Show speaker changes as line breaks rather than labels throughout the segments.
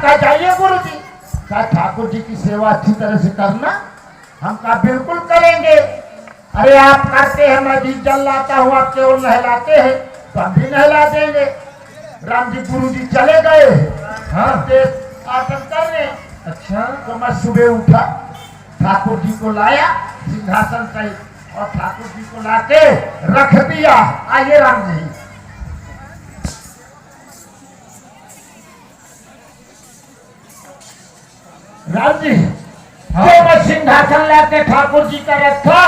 कहा जाइए गुरु जी। कहा ठाकुर जी की सेवा अच्छी तरह से करना। हम कहा बिल्कुल करेंगे। अरे आप करते हैं, मैं भी जल लाता हूँ, आप केवल नहलाते हैं तो हम भी नहला देंगे। राम जी गुरु जी चले गए। हाँ आसन करने। अच्छा। तो मैं सुबह उठा, ठाकुर जी को लाया सिंहासन सहित और ठाकुर जी को लाके रख दिया। आइए राम जी। राम जी हाँ। तो मैं सिंहासन लाके ठाकुर जी का रखा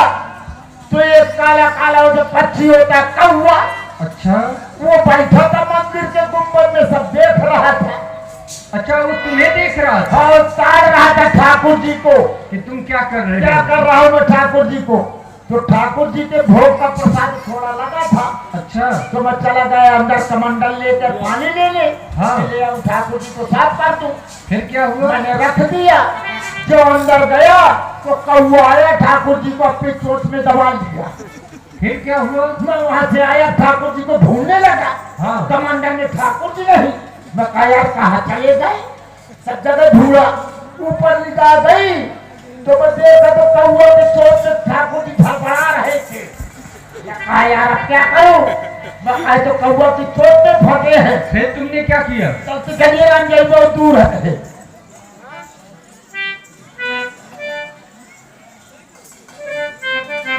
तो एक काला काला जो पक्षी होता कौवा, अच्छा, वो बैठा था मंदिर के गुंबद में, सब देख रहा था। अच्छा, वो तुम्हें देख रहा था और ताड़ रहा था ठाकुर जी को कि तुम क्या कर रहे हो। क्या कर रहा हूँ मैं ठाकुर जी को। तो ठाकुर जी के भोग का प्रसाद थोड़ा लगा था। अच्छा। तो मैं चला गया अंदर कमंडल लेकर पानी लेने। हाँ। ले आऊं ठाकुर जी को साफ कर दूं। फिर क्या हुआ? मैंने रख दिया। जो अंदर गया तो कौवा आया, ठाकुर जी को अपनी चोट में दबा लिया। फिर क्या हुआ? मैं वहां से आया, ठाकुर जी को ढूंढने लगा। हाँ। कमंडल में ठाकुर जी नहीं। मैं कहा यार कहाँ चले गए, सब जगह ढूंढा, ऊपर निकाह गई तो मैं देखा तो कौवा के चोट से ठाकुर जी धड़फड़ा रहे थे। कहा यार अब क्या करूं? मैं कहा तो कौवा की चोट में फटे हैं। फिर तुमने क्या किया? चलते चलिए राम जी, बहुत दूर है।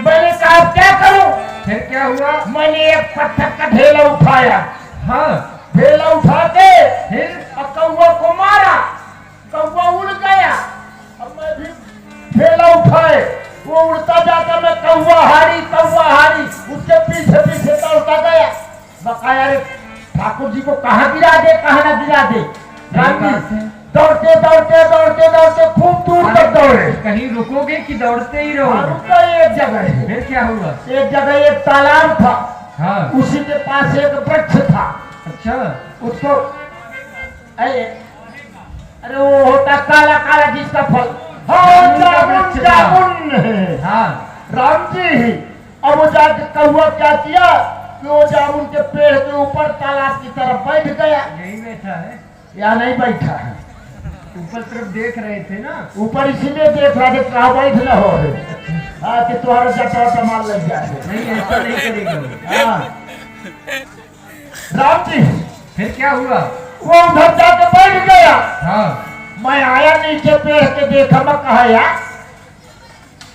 मैंने कहा क्या करूं? फिर क्या हुआ? मैंने एक पत्थर का ढेला उठाया। हाँ। ढेला उठा के फिर कौवा को मारा, कौवा उड़ गया। अब मैं भी ढेला उठाए, वो उड़ता जाता, मैं कौवा हारी उसके पीछे पीछे दौड़ता गया। बकाया रे ठाकुर जी को कहाँ गिरा दे, कहाँ ना गिरा दे। राम जी दौड़ते दौड़ते दौड़ते दौड़ते खूब दूर तक दौड़े। कहीं रुकोगे कि दौड़ते ही रहोगे? रुका एक जगह। फिर क्या हुआ? एक जगह एक तालाब था। हाँ। उसी के पास एक वृक्ष था। अच्छा। उसको अरे वो होता काला काला जिसका फल, हाँ जामुन। हाँ। राम जी अब वो जाके कौवा क्या किया कि वो जामुन के पेड़ के ऊपर तालाब की तरफ बैठ गया। यही बैठा है या नहीं बैठा है? ऊपर तरफ देख रहे थे ना, ऊपर इसीलिए देख रहा थे कहाँ बैठ न हो। हाँ कि तुम्हारा जटा माल लग जाए। नहीं ऐसा नहीं करेगा। हाँ। राम जी फिर क्या हुआ? वो उधर जाके बैठ गया। हाँ। मैं आया नीचे पेड़ के देखा, मैं कहा यार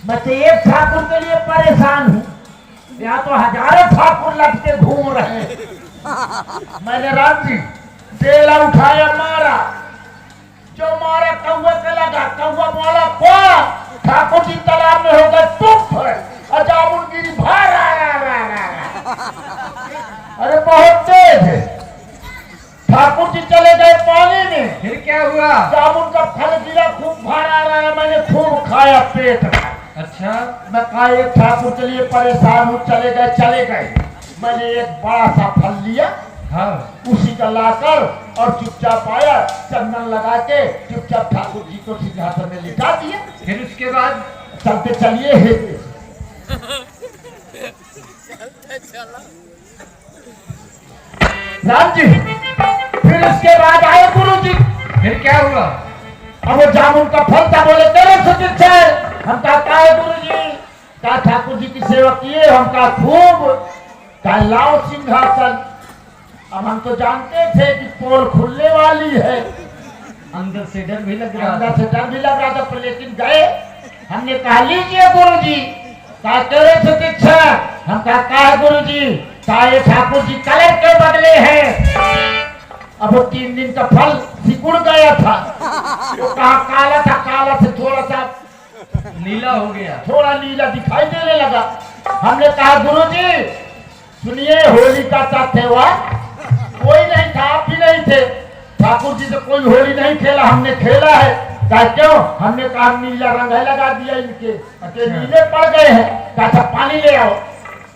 मैं तो एक ठाकुर के लिए परेशान हूँ, यहाँ तो हजारों ठाकुर लटके घूम रहे हैं। मैंने राम जी ढेला उठाया, मारा, जो मारा कौवा के लगा, कौवा बोला कौन? ठाकुर जी तालाब में हो गए टुप और जामुन गिरी भार। अरे बहुत तेज है। ठाकुर जी चले गए पानी में। फिर क्या हुआ? जामुन का फल गिरा, खूब भार आ रहा है, मैंने खूब खाया पेट में। अच्छा। मैं कहा एक ठाकुर के लिए परेशान हूँ, चले गए। मैंने एक बड़ा सा फल लिया। हाँ। उसी का लाकर और चुपचाप आया, चंदन लगा के चुपचाप ठाकुर जी को सिंहासन में लिटा दिया। फिर उसके बाद चलते चलिए राम जी। फिर उसके बाद आए गुरु जी। फिर क्या हुआ? अब वो जामुन का फल था, बोले तेरे सुचित है। हम कहा है गुरु जी? कहा ठाकुर जी की सेवा किए। हम कहा खूब। कहा लाओ सिंहासन। अब हम तो जानते थे कि पोल खुलने वाली है, अंदर से डर भी लग रहा था, पर लेकिन गए। हमने कहा लीजिए गुरु जी। कहा तेरे सुचिक्षा। हम कहा गुरु जी? कहा ये ठाकुर जी कलर के बदले हैं। अब वो 3 दिन का फल सिकुड़ गया था, वो कहा काला था, काला से थोड़ा सा नीला हो गया, थोड़ा नीला दिखाई देने लगा। हमने कहा गुरु जी सुनिए, होली का त्योहार कोई नहीं था, आप भी नहीं थे, ठाकुर जी तो कोई होली नहीं खेला, हमने खेला है। कहा क्यों? हमने कहा नीला रंग है लगा दिया इनके, नीले पड़ गए हैं। कहा पानी ले आओ।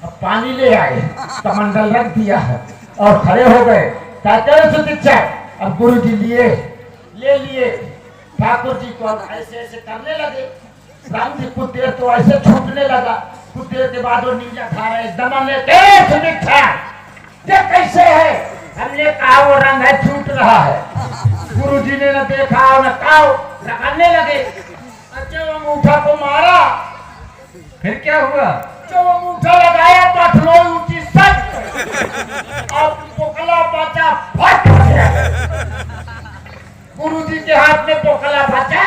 अब पानी ले आए, कमंडल रख दिया है और खड़े हो गए। कहा सुदीक्षा। अब गुरु जी ले लिए ठाकुर जी को, ऐसे ऐसे करने लगे। राम जी कुछ देर तो ऐसे छूटने लगा, कुछ देर के बाद वो नीला धारा एकदम सुदीक्षा ये कैसे है? हमने कहा वो रंग है छूट रहा है। गुरुजी ने न देखा न कहा, रगड़ने लगे। अच्छा वो अंगूठा को मारा,
फिर क्या हुआ?
जो अंगूठा लगाया तो अठलोई ऊंची सट, अब पोकला बचा फट गया। गुरुजी के हाथ में पोकला बचा।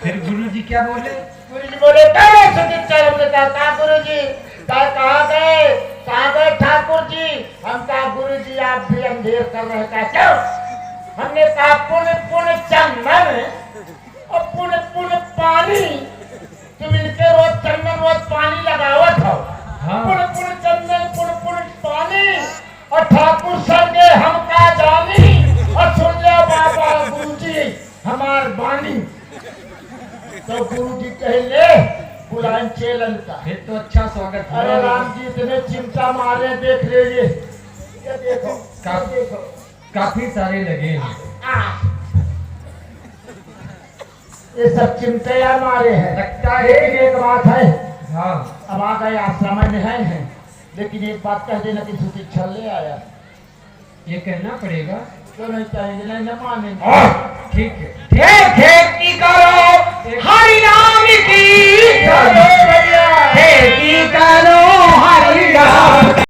फिर गुरुजी क्या बोले?
गुरुजी बोले तेरे सतीचर। हमने कहा गुरुजी, कहाँ गए, कहाँ गए ठाकुर जी? हम कहा गुरुजी आप भी अंधेर कर रहे हैं। क्यों? हमने कहा पुण्य पुण्य चंदन और पुण्य पुण्य पानी, तुम इनके रोज चंदन रोज पानी लगावत हो।
हाँ।
पुण्य पुण्य चंदन पुण्य पुण्य पानी और ठाकुर सर के हम का जानी और सुन लिया बाबा गुरुजी हमार बानी। तो गुरुजी कहे ले बुलाएं चेलन का।
फिर तो अच्छा स्वागत हुआ।
अरे राम जी इतने चिमटा मारे, देख लीजिए, ये देखो देखो
काफी सारे लगे हैं।
ये सब चिमटे मारे हैं।
लगता है
लेकिन एक बात है,
हाँ
अब आ गए आश्रम में हैं, लेकिन एक बात कह देना कि सुतीक्षण ले आया।
ये कहना पड़ेगा।
क्यों नहीं कहेंगे? नहीं न मानेंगे।
ठीक है।